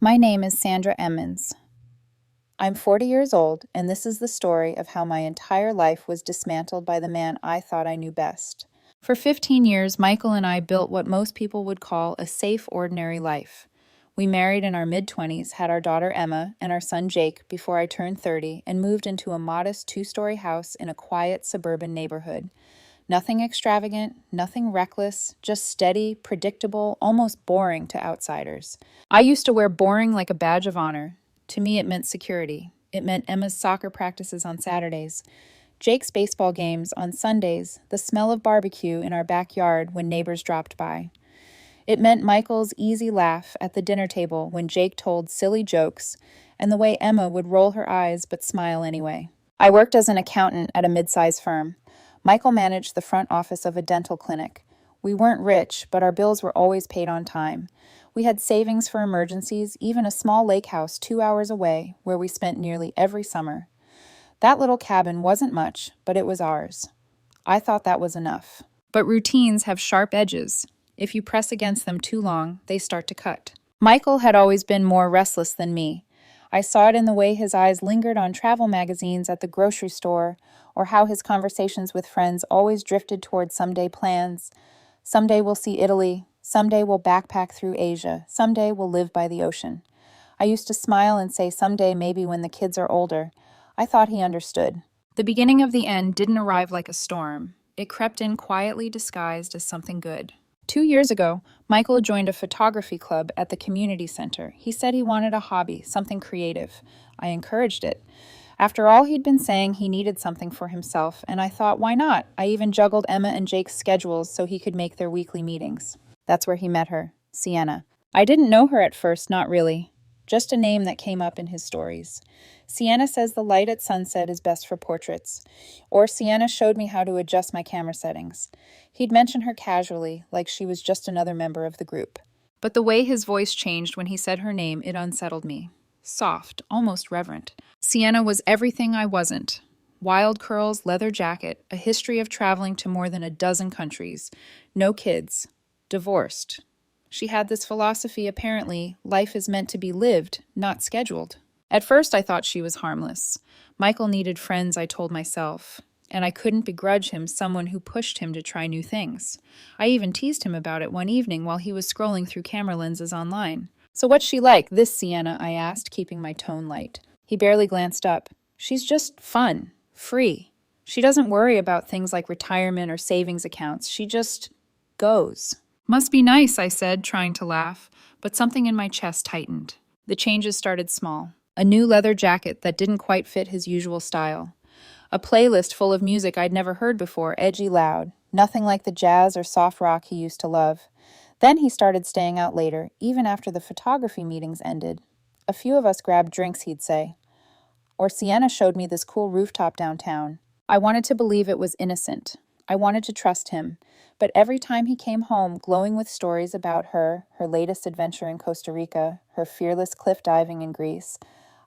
My name is Sandra Emmons. I'm 40 years old, and this is the story of how my entire life was dismantled by the man I thought I knew best. For 15 years, Michael and I built what most people would call a safe, ordinary life. We married in our mid-20s, had our daughter Emma and our son Jake before I turned 30, and moved into a modest two-story house in a quiet suburban neighborhood. Nothing extravagant, nothing reckless, just steady, predictable, almost boring to outsiders. I used to wear boring like a badge of honor. To me, it meant security. It meant Emma's soccer practices on Saturdays, Jake's baseball games on Sundays, the smell of barbecue in our backyard when neighbors dropped by. It meant Michael's easy laugh at the dinner table when Jake told silly jokes, and the way Emma would roll her eyes but smile anyway. I worked as an accountant at a mid-sized firm. Michael managed the front office of a dental clinic. We weren't rich, but our bills were always paid on time. We had savings for emergencies, even a small lake house 2 hours away, where we spent nearly every summer. That little cabin wasn't much, but it was ours. I thought that was enough. But routines have sharp edges. If you press against them too long, they start to cut. Michael had always been more restless than me. I saw it in the way his eyes lingered on travel magazines at the grocery store, or how his conversations with friends always drifted toward someday plans. Someday we'll see Italy. Someday we'll backpack through Asia. Someday we'll live by the ocean. I used to smile and say someday maybe when the kids are older. I thought he understood. The beginning of the end didn't arrive like a storm. It crept in quietly disguised as something good. 2 years ago, Michael joined a photography club at the community center. He said he wanted a hobby, something creative. I encouraged it. After all he'd been saying, he needed something for himself, and I thought, why not? I even juggled Emma and Jake's schedules so he could make their weekly meetings. That's where he met her, Sienna. I didn't know her at first, not really. Just a name that came up in his stories. Sienna says the light at sunset is best for portraits. Or Sienna showed me how to adjust my camera settings. He'd mention her casually, like she was just another member of the group. But the way his voice changed when he said her name, it unsettled me. Soft, almost reverent. Sienna was everything I wasn't. Wild curls, leather jacket, a history of traveling to more than a dozen countries. No kids. Divorced. She had this philosophy, apparently, life is meant to be lived, not scheduled. At first, I thought she was harmless. Michael needed friends, I told myself, and I couldn't begrudge him someone who pushed him to try new things. I even teased him about it one evening while he was scrolling through camera lenses online. So what's she like, this Sienna? I asked, keeping my tone light. He barely glanced up. She's just fun, free. She doesn't worry about things like retirement or savings accounts. She just goes. Must be nice, I said, trying to laugh, but something in my chest tightened. The changes started small. A new leather jacket that didn't quite fit his usual style. A playlist full of music I'd never heard before, edgy loud. Nothing like the jazz or soft rock he used to love. Then he started staying out later, even after the photography meetings ended. A few of us grabbed drinks, he'd say. Or Sienna showed me this cool rooftop downtown. I wanted to believe it was innocent. I wanted to trust him. But every time he came home, glowing with stories about her latest adventure in Costa Rica, her fearless cliff diving in Greece,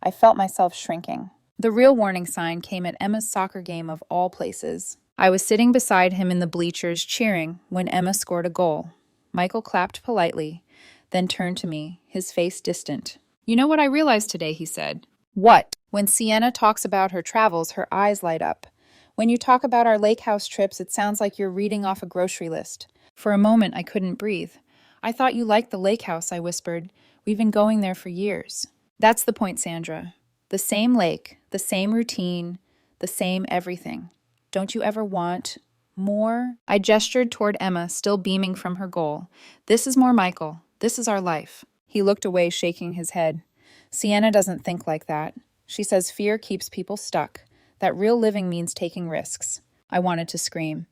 I felt myself shrinking. The real warning sign came at Emma's soccer game of all places. I was sitting beside him in the bleachers cheering when Emma scored a goal. Michael clapped politely, then turned to me, his face distant. "You know what I realized today," he said. "What?" "When Sienna talks about her travels, her eyes light up. When you talk about our lake house trips, it sounds like you're reading off a grocery list." For a moment, I couldn't breathe. "I thought you liked the lake house," I whispered. "We've been going there for years." "That's the point, Sandra. The same lake, the same routine, the same everything. Don't you ever want more?" I gestured toward Emma, still beaming from her goal. "This is more Michael. This is our life." He looked away, shaking his head. "Sienna doesn't think like that. She says fear keeps people stuck, that real living means taking risks." I wanted to scream.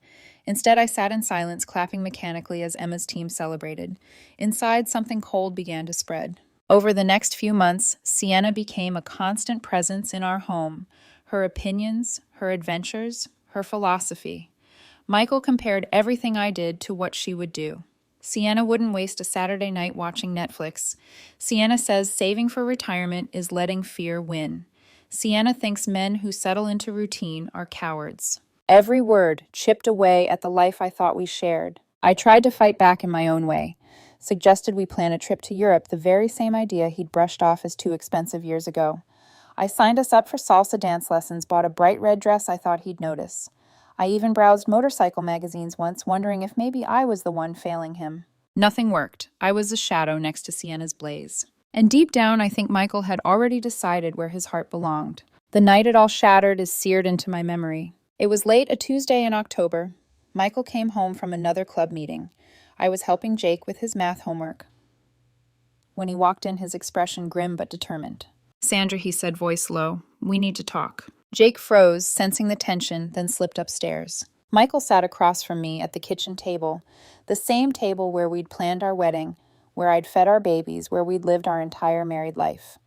Instead, I sat in silence, clapping mechanically as Emma's team celebrated. Inside, something cold began to spread. Over the next few months, Sienna became a constant presence in our home. Her opinions, her adventures, her philosophy. Michael compared everything I did to what she would do. Sienna wouldn't waste a Saturday night watching Netflix. Sienna says saving for retirement is letting fear win. Sienna thinks men who settle into routine are cowards. Every word chipped away at the life I thought we shared. I tried to fight back in my own way. suggested we plan a trip to Europe, the very same idea he'd brushed off as too expensive years ago. I signed us up for salsa dance lessons, bought a bright red dress I thought he'd notice. I even browsed motorcycle magazines once, wondering if maybe I was the one failing him. Nothing worked. I was a shadow next to Sienna's blaze. And deep down, I think Michael had already decided where his heart belonged. The night it all shattered is seared into my memory. It was late a Tuesday in October. Michael came home from another club meeting. I was helping Jake with his math homework. When he walked in, his expression grim but determined. "Sandra," he said, voice low, "we need to talk." Jake froze, sensing the tension, then slipped upstairs. Michael sat across from me at the kitchen table, the same table where we'd planned our wedding, where I'd fed our babies, where we'd lived our entire married life.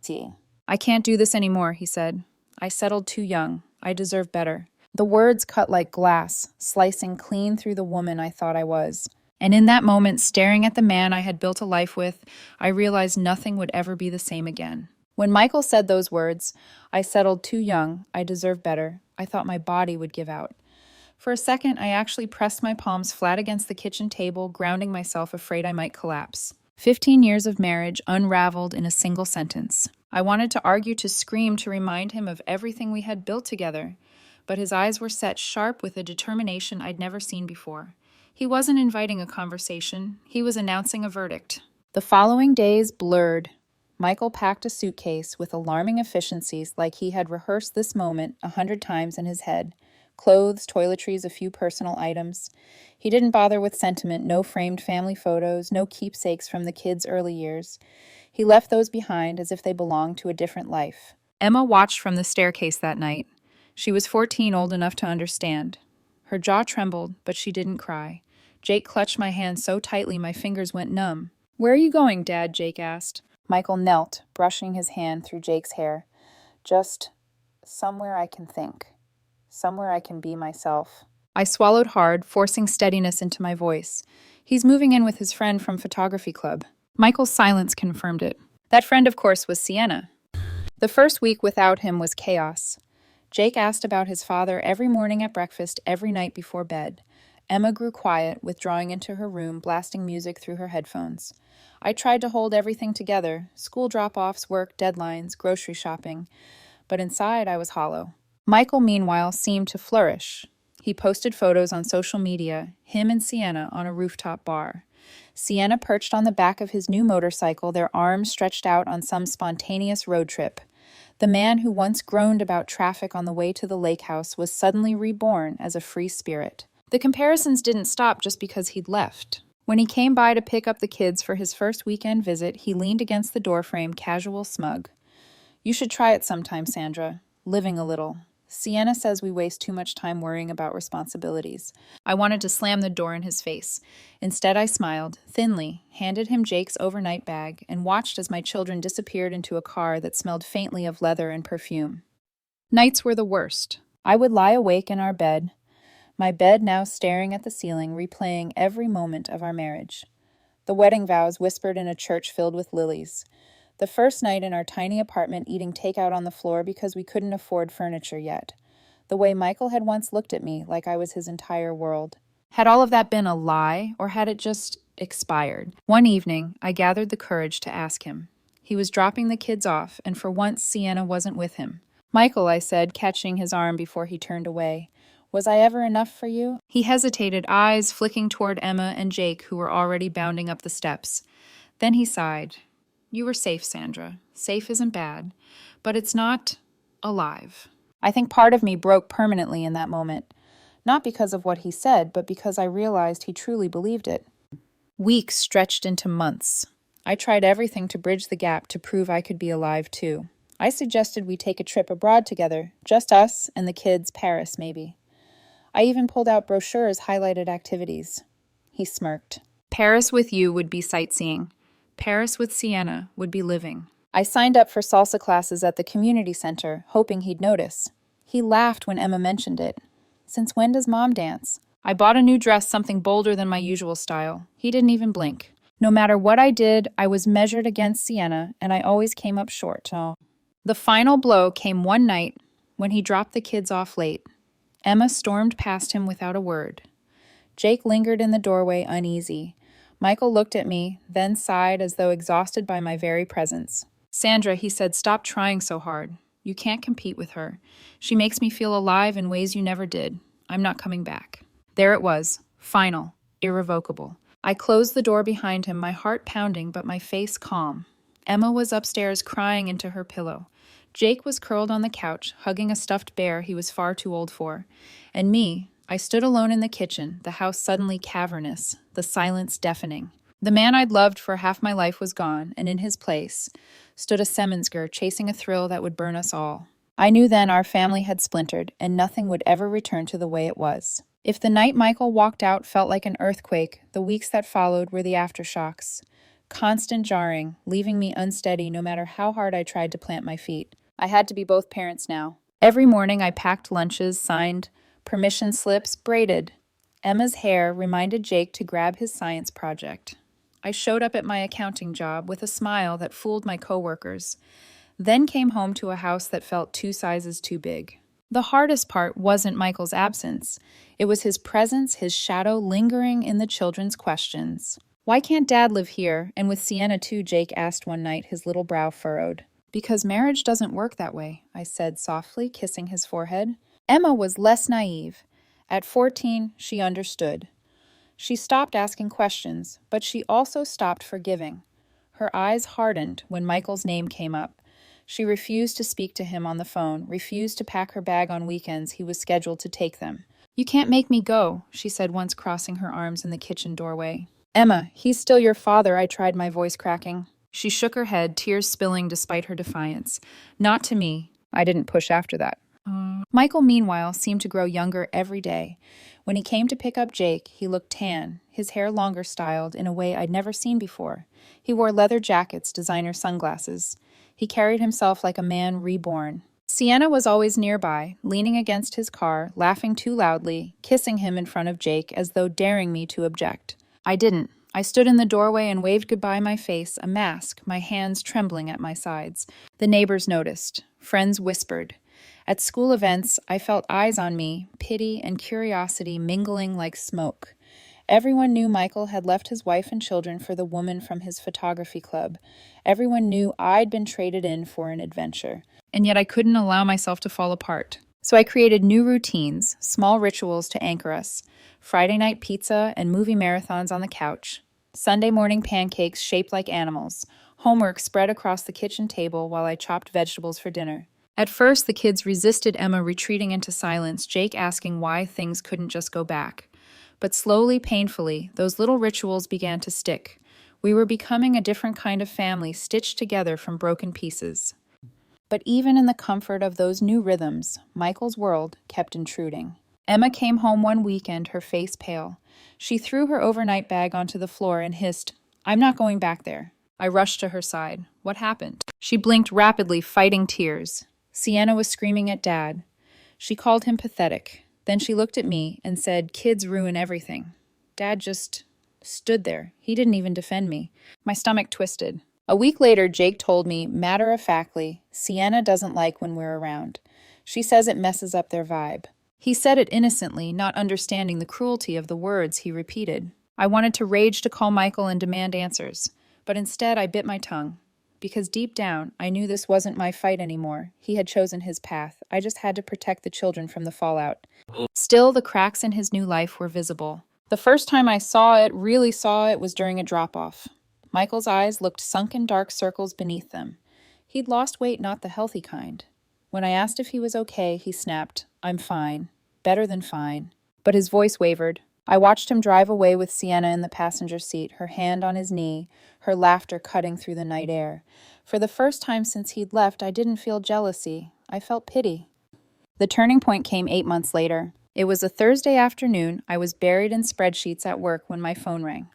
"I can't do this anymore," he said. "I settled too young. I deserve better." The words cut like glass, slicing clean through the woman I thought I was. And in that moment, staring at the man I had built a life with, I realized nothing would ever be the same again. When Michael said those words, "I settled too young, I deserve better," I thought my body would give out. For a second, I actually pressed my palms flat against the kitchen table, grounding myself, afraid I might collapse. 15 years of marriage unraveled in a single sentence. I wanted to argue, to scream, to remind him of everything we had built together, but his eyes were set sharp with a determination I'd never seen before. He wasn't inviting a conversation, he was announcing a verdict. The following days blurred. Michael packed a suitcase with alarming efficiencies, like he had rehearsed this moment 100 times in his head. Clothes, toiletries, a few personal items. He didn't bother with sentiment, no framed family photos, no keepsakes from the kids' early years. He left those behind as if they belonged to a different life. Emma watched from the staircase that night. She was 14, old enough to understand. Her jaw trembled, but she didn't cry. Jake clutched my hand so tightly my fingers went numb. "Where are you going, Dad?" Jake asked. Michael knelt, brushing his hand through Jake's hair. "Just somewhere I can think. Somewhere I can be myself." I swallowed hard, forcing steadiness into my voice. "He's moving in with his friend from photography club." Michael's silence confirmed it. That friend, of course, was Sienna. The first week without him was chaos. Jake asked about his father every morning at breakfast, every night before bed. Emma grew quiet, withdrawing into her room, blasting music through her headphones. I tried to hold everything together, school drop-offs, work, deadlines, grocery shopping, but inside I was hollow. Michael, meanwhile, seemed to flourish. He posted photos on social media, him and Sienna on a rooftop bar. Sienna perched on the back of his new motorcycle, their arms stretched out on some spontaneous road trip. The man who once groaned about traffic on the way to the lake house was suddenly reborn as a free spirit. The comparisons didn't stop just because he'd left. When he came by to pick up the kids for his first weekend visit, he leaned against the doorframe, casual, smug. "You should try it sometime, Sandra. Living a little. Sienna says we waste too much time worrying about responsibilities." I wanted to slam the door in his face. Instead, I smiled, thinly, handed him Jake's overnight bag, and watched as my children disappeared into a car that smelled faintly of leather and perfume. Nights were the worst. I would lie awake in our bed, my bed now staring at the ceiling, replaying every moment of our marriage. The wedding vows whispered in a church filled with lilies. The first night in our tiny apartment, eating takeout on the floor because we couldn't afford furniture yet. The way Michael had once looked at me, like I was his entire world. Had all of that been a lie, or had it just expired? One evening, I gathered the courage to ask him. He was dropping the kids off, and for once Sienna wasn't with him. "Michael," I said, catching his arm before he turned away, "was I ever enough for you?" He hesitated, eyes flicking toward Emma and Jake, who were already bounding up the steps. Then he sighed. "You were safe, Sandra. Safe isn't bad, but it's not alive." I think part of me broke permanently in that moment, not because of what he said, but because I realized he truly believed it. Weeks stretched into months. I tried everything to bridge the gap, to prove I could be alive too. I suggested we take a trip abroad together, just us and the kids, Paris maybe. I even pulled out brochures highlighted activities. He smirked. "Paris with you would be sightseeing. Paris with Sienna would be living." I signed up for salsa classes at the community center, hoping he'd notice. He laughed when Emma mentioned it. "Since when does Mom dance?" I bought a new dress, something bolder than my usual style. He didn't even blink. No matter what I did, I was measured against Sienna, and I always came up short. The final blow came one night when he dropped the kids off late. Emma stormed past him without a word. Jake lingered in the doorway, uneasy. Michael looked at me, then sighed as though exhausted by my very presence. Sandra, he said, stop trying so hard. You can't compete with her. She makes me feel alive in ways you never did. I'm not coming back. There it was. Final. Irrevocable. I closed the door behind him, my heart pounding, but my face calm. Emma was upstairs crying into her pillow. Jake was curled on the couch, hugging a stuffed bear he was far too old for. And me, I stood alone in the kitchen, the house suddenly cavernous, the silence deafening. The man I'd loved for half my life was gone, and in his place stood a Semmensger chasing a thrill that would burn us all. I knew then our family had splintered, and nothing would ever return to the way it was. If the night Michael walked out felt like an earthquake, the weeks that followed were the aftershocks. Constant jarring, leaving me unsteady no matter how hard I tried to plant my feet. I had to be both parents now. Every morning I packed lunches, signed permission slips, braided. Emma's hair reminded Jake to grab his science project. I showed up at my accounting job with a smile that fooled my coworkers, then came home to a house that felt 2 sizes too big. The hardest part wasn't Michael's absence. It was his presence, his shadow lingering in the children's questions. Why can't Dad live here? And with Sienna too, Jake asked one night, his little brow furrowed. Because marriage doesn't work that way, I said softly, kissing his forehead. Emma was less naive. At 14, she understood. She stopped asking questions, but she also stopped forgiving. Her eyes hardened when Michael's name came up. She refused to speak to him on the phone, refused to pack her bag on weekends he was scheduled to take them. You can't make me go, she said once, crossing her arms in the kitchen doorway. Emma, he's still your father, I tried, my voice cracking. She shook her head, tears spilling despite her defiance. Not to me. I didn't push after that. Michael, meanwhile, seemed to grow younger every day. When he came to pick up Jake, he looked tan, his hair longer styled in a way I'd never seen before. He wore leather jackets, designer sunglasses. He carried himself like a man reborn. Sienna was always nearby, leaning against his car, laughing too loudly, kissing him in front of Jake as though daring me to object. I didn't. I stood in the doorway and waved goodbye, my face a mask, my hands trembling at my sides. The neighbors noticed. Friends whispered. At school events, I felt eyes on me, pity and curiosity mingling like smoke. Everyone knew Michael had left his wife and children for the woman from his photography club. Everyone knew I'd been traded in for an adventure. And yet I couldn't allow myself to fall apart. So I created new routines, small rituals to anchor us. Friday night pizza and movie marathons on the couch. Sunday morning pancakes shaped like animals. Homework spread across the kitchen table while I chopped vegetables for dinner. At first, the kids resisted Emma retreating into silence, Jake asking why things couldn't just go back. But slowly, painfully, those little rituals began to stick. We were becoming a different kind of family, stitched together from broken pieces. But even in the comfort of those new rhythms, Michael's world kept intruding. Emma came home one weekend, her face pale. She threw her overnight bag onto the floor and hissed, "I'm not going back there." I rushed to her side. What happened? She blinked rapidly, fighting tears. Sienna was screaming at Dad. She called him pathetic. Then she looked at me and said, "Kids ruin everything." Dad just stood there. He didn't even defend me. My stomach twisted. A week later, Jake told me, matter-of-factly, Sienna doesn't like when we're around. She says it messes up their vibe. He said it innocently, not understanding the cruelty of the words he repeated. I wanted to rage to call Michael and demand answers, but instead I bit my tongue. Because deep down, I knew this wasn't my fight anymore. He had chosen his path. I just had to protect the children from the fallout. Still, the cracks in his new life were visible. The first time I really saw it, was during a drop-off. Michael's eyes looked sunken dark circles beneath them. He'd lost weight, not the healthy kind. When I asked if he was okay, he snapped, "I'm fine. Better than fine." But his voice wavered. I watched him drive away with Sienna in the passenger seat, her hand on his knee, her laughter cutting through the night air. For the first time since he'd left, I didn't feel jealousy. I felt pity. The turning point came 8 months later. It was a Thursday afternoon. I was buried in spreadsheets at work when my phone rang.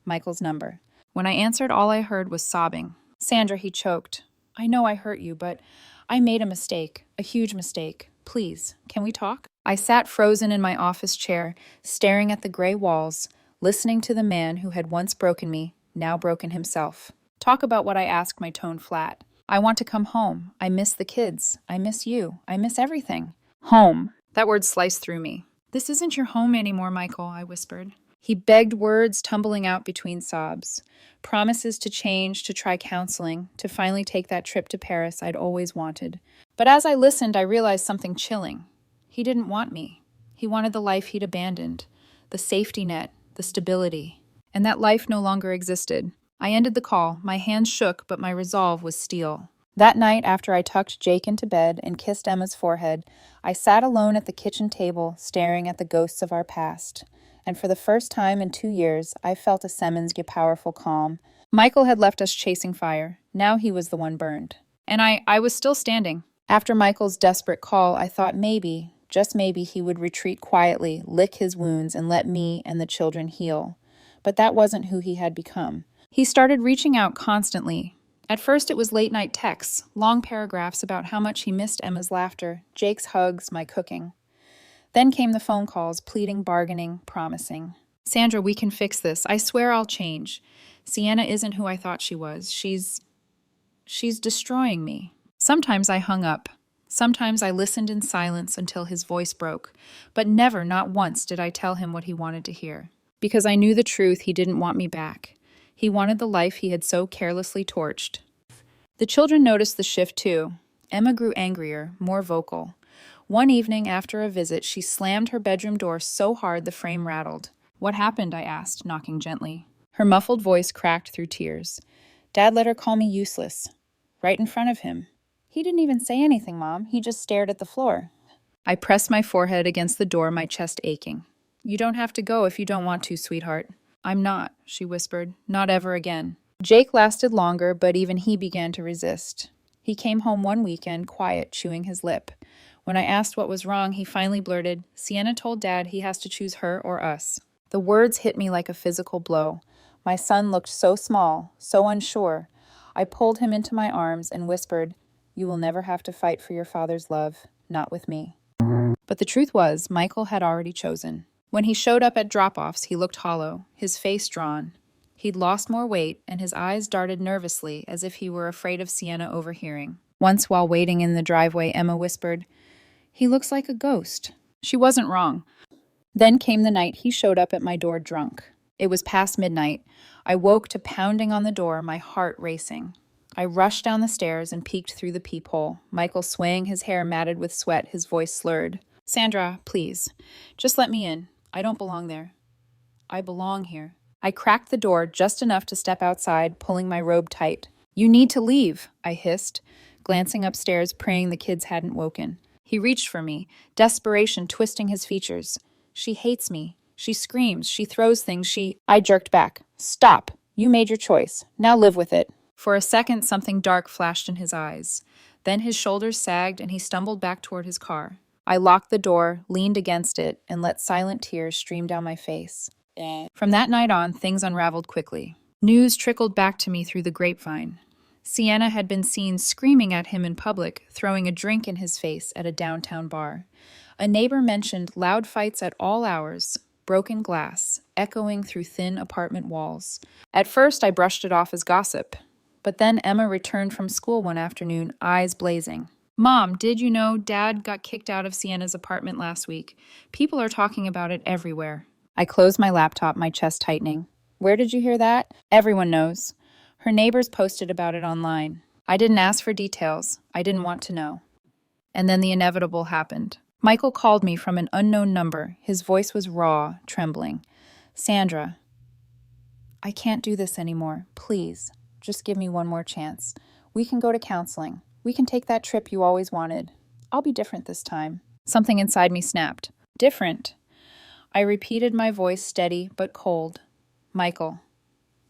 Michael's number. When I answered, all I heard was sobbing. "Sandra," he choked. "I know I hurt you, but I made a mistake, a huge mistake. Please, can we talk?" I sat frozen in my office chair, staring at the gray walls, listening to the man who had once broken me, now broken himself. "Talk about what?" I asked, my tone flat. "I want to come home. I miss the kids. I miss you. I miss everything." Home. That word sliced through me. "This isn't your home anymore, Michael," I whispered. He begged words tumbling out between sobs, promises to change, to try counseling, to finally take that trip to Paris I'd always wanted. But as I listened, I realized something chilling. He didn't want me. He wanted the life he'd abandoned, the safety net, the stability. And that life no longer existed. I ended the call. My hands shook, but my resolve was steel. That night, after I tucked Jake into bed and kissed Emma's forehead, I sat alone at the kitchen table, staring at the ghosts of our past. And for the first time in 2 years, I felt a Siemens powerful calm. Michael had left us chasing fire. Now he was the one burned. And I was still standing. After Michael's desperate call, I thought maybe, just maybe, he would retreat quietly, lick his wounds, and let me and the children heal. But that wasn't who he had become. He started reaching out constantly. At first it was late-night texts, long paragraphs about how much he missed Emma's laughter, Jake's hugs, my cooking. Then came the phone calls, pleading, bargaining, promising. Sandra, we can fix this. I swear I'll change. Sienna isn't who I thought she was. She's destroying me. Sometimes I hung up. Sometimes I listened in silence until his voice broke. But never, not once, did I tell him what he wanted to hear. Because I knew the truth, he didn't want me back. He wanted the life he had so carelessly torched. The children noticed the shift too. Emma grew angrier, more vocal. One evening after a visit, she slammed her bedroom door so hard the frame rattled. What happened? I asked, knocking gently. Her muffled voice cracked through tears. Dad let her call me useless. Right in front of him. He didn't even say anything, Mom. He just stared at the floor. I pressed my forehead against the door, my chest aching. You don't have to go if you don't want to, sweetheart. I'm not, she whispered. Not ever again. Jake lasted longer, but even he began to resist. He came home one weekend, quiet, chewing his lip. When I asked what was wrong, he finally blurted, Sienna told Dad he has to choose her or us. The words hit me like a physical blow. My son looked so small, so unsure. I pulled him into my arms and whispered, You will never have to fight for your father's love, not with me. But the truth was, Michael had already chosen. When he showed up at drop-offs, he looked hollow, his face drawn. He'd lost more weight, and his eyes darted nervously as if he were afraid of Sienna overhearing. Once, while waiting in the driveway, Emma whispered, He looks like a ghost. She wasn't wrong. Then came the night he showed up at my door drunk. It was past midnight. I woke to pounding on the door, my heart racing. I rushed down the stairs and peeked through the peephole, Michael swaying his hair matted with sweat, his voice slurred. Sandra, please, just let me in. I don't belong there. I belong here. I cracked the door just enough to step outside, pulling my robe tight. You need to leave, I hissed, glancing upstairs, praying the kids hadn't woken. He reached for me, desperation twisting his features. She hates me. She screams. She throws things. I jerked back. Stop. You made your choice. Now live with it. For a second, something dark flashed in his eyes. Then his shoulders sagged and he stumbled back toward his car. I locked the door, leaned against it, and let silent tears stream down my face. From that night on, things unraveled quickly. News trickled back to me through the grapevine. Sienna had been seen screaming at him in public, throwing a drink in his face at a downtown bar. A neighbor mentioned loud fights at all hours, broken glass, echoing through thin apartment walls. At first, I brushed it off as gossip. But then Emma returned from school one afternoon, eyes blazing. Mom, did you know Dad got kicked out of Sienna's apartment last week? People are talking about it everywhere. I closed my laptop, my chest tightening. Where did you hear that? Everyone knows. Her neighbors posted about it online. I didn't ask for details. I didn't want to know. And then the inevitable happened. Michael called me from an unknown number. His voice was raw, trembling. Sandra, I can't do this anymore. Please, just give me one more chance. We can go to counseling. We can take that trip you always wanted. I'll be different this time. Something inside me snapped. Different. I repeated, my voice steady but cold. Michael,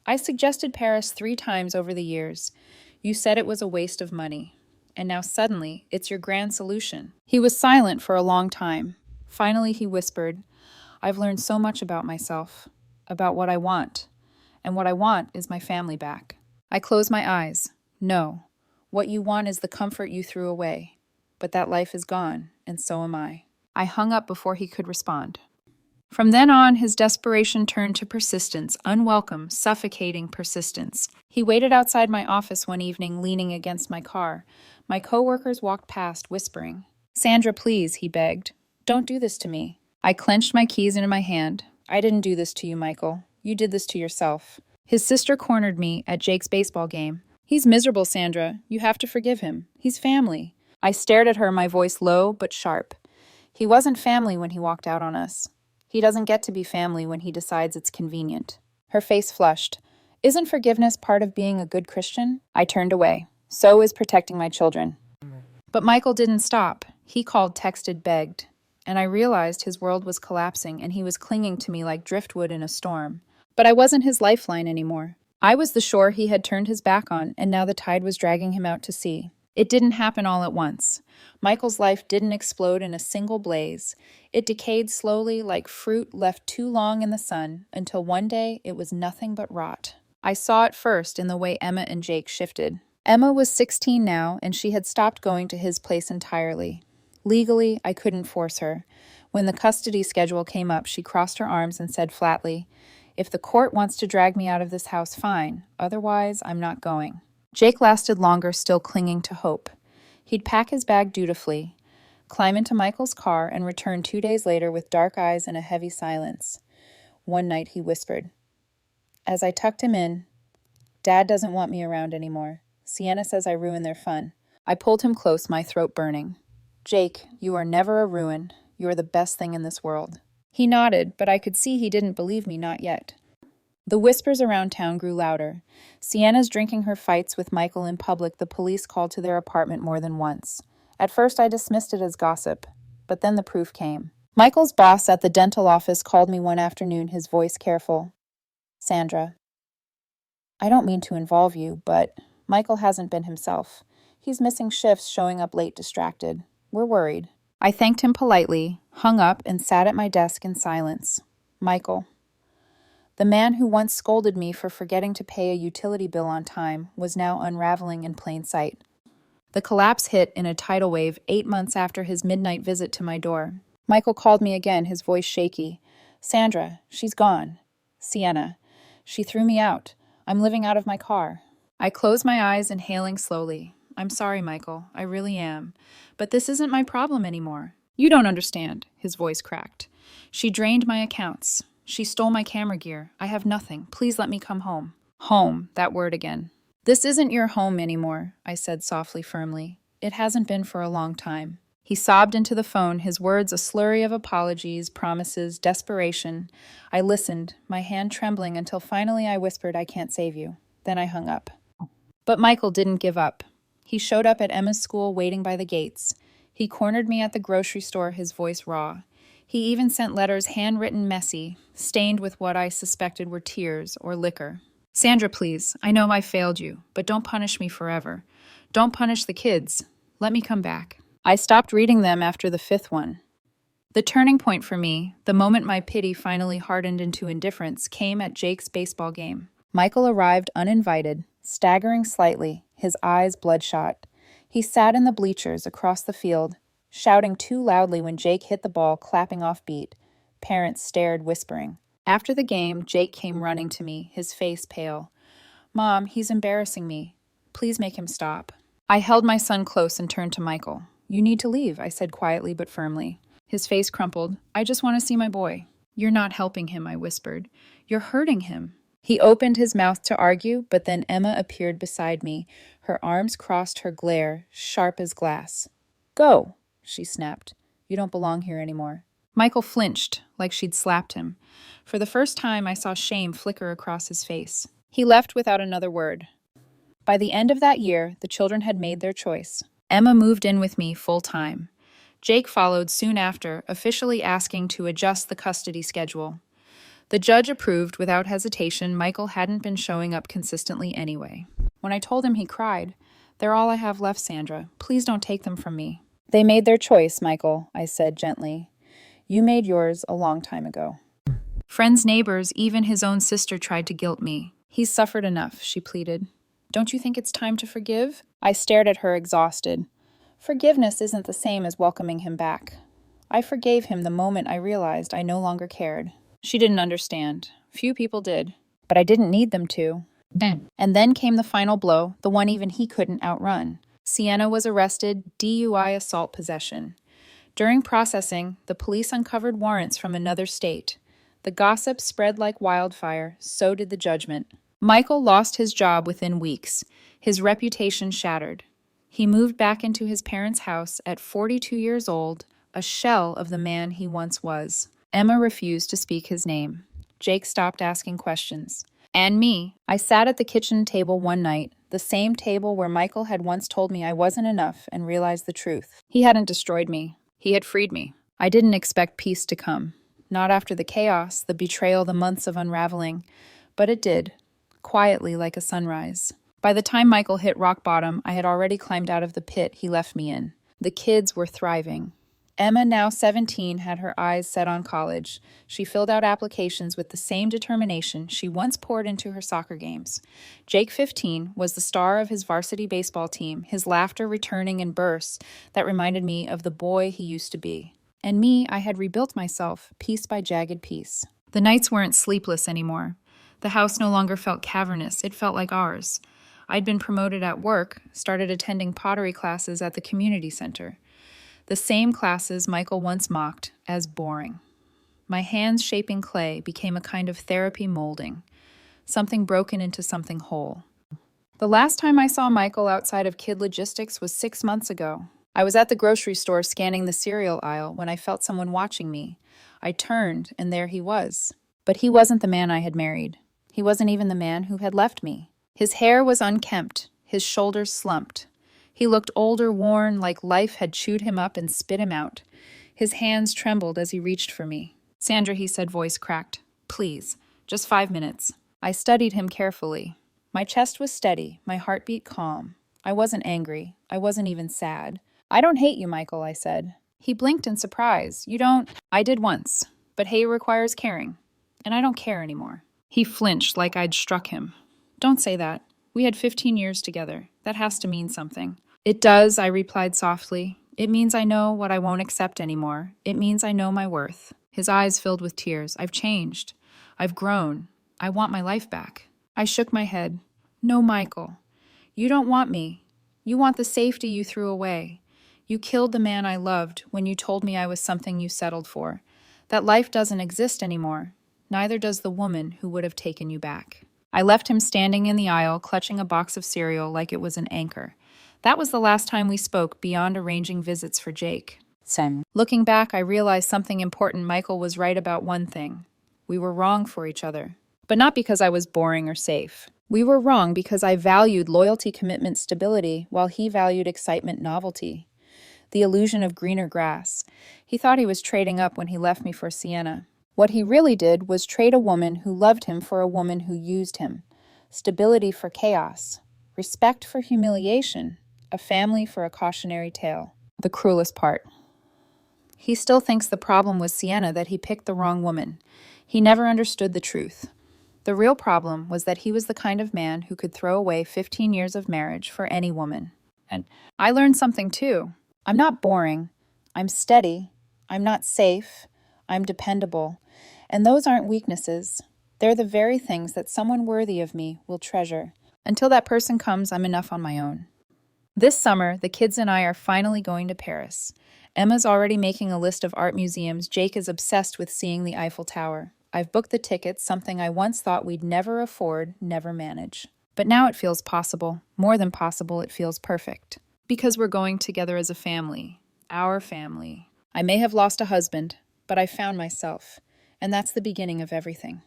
I suggested Paris 3 times over the years. You said it was a waste of money. And now suddenly, it's your grand solution. He was silent for a long time. Finally, he whispered, I've learned so much about myself, about what I want. And what I want is my family back. I closed my eyes. No. What you want is the comfort you threw away. But that life is gone, and so am I. I hung up before he could respond. From then on, his desperation turned to persistence, unwelcome, suffocating persistence. He waited outside my office one evening, leaning against my car. My coworkers walked past, whispering. Sandra, please, he begged. Don't do this to me. I clenched my keys into my hand. I didn't do this to you, Michael. You did this to yourself. His sister cornered me at Jake's baseball game. He's miserable, Sandra. You have to forgive him. He's family. I stared at her, my voice low but sharp. He wasn't family when he walked out on us. He doesn't get to be family when he decides it's convenient. Her face flushed. Isn't forgiveness part of being a good Christian? I turned away. So is protecting my children. But Michael didn't stop. He called, texted, begged. And I realized his world was collapsing and he was clinging to me like driftwood in a storm. But I wasn't his lifeline anymore. I was the shore he had turned his back on, and now the tide was dragging him out to sea. It didn't happen all at once. Michael's life didn't explode in a single blaze. It decayed slowly like fruit left too long in the sun, until one day it was nothing but rot. I saw it first in the way Emma and Jake shifted. Emma was 16 now, and she had stopped going to his place entirely. Legally, I couldn't force her. When the custody schedule came up, she crossed her arms and said flatly, "If the court wants to drag me out of this house, fine. Otherwise, I'm not going." Jake lasted longer, still clinging to hope. He'd pack his bag dutifully, climb into Michael's car, and return 2 days later with dark eyes and a heavy silence. One night he whispered, as I tucked him in, "Dad doesn't want me around anymore. Sienna says I ruin their fun." I pulled him close, my throat burning. "Jake, you are never a ruin. You are the best thing in this world." He nodded, but I could see he didn't believe me, not yet. The whispers around town grew louder. Sienna's drinking her fights with Michael in public. The police called to their apartment more than once. At first I dismissed it as gossip, but then the proof came. Michael's boss at the dental office called me one afternoon, his voice careful. "Sandra, I don't mean to involve you, but Michael hasn't been himself. He's missing shifts, showing up late, distracted. We're worried." I thanked him politely, hung up, and sat at my desk in silence. Michael, the man who once scolded me for forgetting to pay a utility bill on time, was now unraveling in plain sight. The collapse hit in a tidal wave 8 months after his midnight visit to my door. Michael called me again, his voice shaky. "Sandra, she's gone. Sienna. She threw me out. I'm living out of my car." I closed my eyes, inhaling slowly. "I'm sorry, Michael. I really am. But this isn't my problem anymore." "You don't understand," his voice cracked. "She drained my accounts. She stole my camera gear. I have nothing. Please let me come home." Home, that word again. "This isn't your home anymore," I said softly, firmly. "It hasn't been for a long time." He sobbed into the phone, his words a slurry of apologies, promises, desperation. I listened, my hand trembling, until finally I whispered, "I can't save you." Then I hung up. But Michael didn't give up. He showed up at Emma's school, waiting by the gates. He cornered me at the grocery store, his voice raw. He even sent letters handwritten messy, stained with what I suspected were tears or liquor. "Sandra, please, I know I failed you, but don't punish me forever. Don't punish the kids. Let me come back." I stopped reading them after the 5th one. The turning point for me, the moment my pity finally hardened into indifference, came at Jake's baseball game. Michael arrived uninvited, staggering slightly, his eyes bloodshot. He sat in the bleachers across the field, shouting too loudly when Jake hit the ball, clapping off beat. Parents stared, whispering. After the game, Jake came running to me, his face pale. "Mom, he's embarrassing me. Please make him stop." I held my son close and turned to Michael. "You need to leave," I said quietly but firmly. His face crumpled. "I just want to see my boy." "You're not helping him," I whispered. "You're hurting him." He opened his mouth to argue, but then Emma appeared beside me. Her arms crossed, her glare sharp as glass. "Go," she snapped. "You don't belong here anymore." Michael flinched, like she'd slapped him. For the first time, I saw shame flicker across his face. He left without another word. By the end of that year, the children had made their choice. Emma moved in with me full-time. Jake followed soon after, officially asking to adjust the custody schedule. The judge approved without hesitation. Michael hadn't been showing up consistently anyway. When I told him, he cried. "They're all I have left, Sandra. Please don't take them from me." "They made their choice, Michael," I said gently. "You made yours a long time ago." Friends, neighbors, even his own sister tried to guilt me. "He's suffered enough," she pleaded. "Don't you think it's time to forgive?" I stared at her, exhausted. Forgiveness isn't the same as welcoming him back. I forgave him the moment I realized I no longer cared. She didn't understand. Few people did. But I didn't need them to. And then came the final blow, the one even he couldn't outrun. Sienna was arrested, DUI assault possession. During processing, the police uncovered warrants from another state. The gossip spread like wildfire, so did the judgment. Michael lost his job within weeks, his reputation shattered. He moved back into his parents' house at 42 years old, a shell of the man he once was. Emma refused to speak his name. Jake stopped asking questions. And me. I sat at the kitchen table one night, the same table where Michael had once told me I wasn't enough, and realized the truth. He hadn't destroyed me. He had freed me. I didn't expect peace to come. Not after the chaos, the betrayal, the months of unraveling. But it did, quietly like a sunrise. By the time Michael hit rock bottom, I had already climbed out of the pit he left me in. The kids were thriving. Emma, now 17, had her eyes set on college. She filled out applications with the same determination she once poured into her soccer games. Jake, 15, was the star of his varsity baseball team, his laughter returning in bursts that reminded me of the boy he used to be. And me, I had rebuilt myself, piece by jagged piece. The nights weren't sleepless anymore. The house no longer felt cavernous, it felt like ours. I'd been promoted at work, started attending pottery classes at the community center. The same classes Michael once mocked as boring. My hands shaping clay became a kind of therapy molding, something broken into something whole. The last time I saw Michael outside of Kid Logistics was 6 months ago. I was at the grocery store scanning the cereal aisle when I felt someone watching me. I turned, and there he was. But he wasn't the man I had married. He wasn't even the man who had left me. His hair was unkempt, his shoulders slumped. He looked older, worn, like life had chewed him up and spit him out. His hands trembled as he reached for me. "Sandra," he said, voice cracked. "Please, just 5 minutes." I studied him carefully. My chest was steady, my heartbeat calm. I wasn't angry. I wasn't even sad. "I don't hate you, Michael," I said. He blinked in surprise. "You don't—" "I did once, but hate requires caring, and I don't care anymore." He flinched like I'd struck him. "Don't say that. We had 15 years together. That has to mean something." "It does," I replied softly. "It means I know what I won't accept anymore. It means I know my worth." His eyes filled with tears. "I've changed. I've grown. I want my life back." I shook my head. "No, Michael. You don't want me. You want the safety you threw away. You killed the man I loved when you told me I was something you settled for. That life doesn't exist anymore. Neither does the woman who would have taken you back." I left him standing in the aisle, clutching a box of cereal like it was an anchor. That was the last time we spoke beyond arranging visits for Jake. Same. Looking back, I realized something important. Michael was right about one thing. We were wrong for each other. But not because I was boring or safe. We were wrong because I valued loyalty, commitment, stability, while he valued excitement, novelty. The illusion of greener grass. He thought he was trading up when he left me for Sienna. What he really did was trade a woman who loved him for a woman who used him. Stability for chaos. Respect for humiliation. A family for a cautionary tale. The cruelest part. He still thinks the problem was Sienna, that he picked the wrong woman. He never understood the truth. The real problem was that he was the kind of man who could throw away 15 years of marriage for any woman. And I learned something too. I'm not boring. I'm steady. I'm not safe. I'm dependable. And those aren't weaknesses. They're the very things that someone worthy of me will treasure. Until that person comes, I'm enough on my own. This summer, the kids and I are finally going to Paris. Emma's already making a list of art museums. Jake is obsessed with seeing the Eiffel Tower. I've booked the tickets, something I once thought we'd never afford, never manage. But now it feels possible. More than possible, it feels perfect. Because we're going together as a family. Our family. I may have lost a husband, but I found myself. And that's the beginning of everything.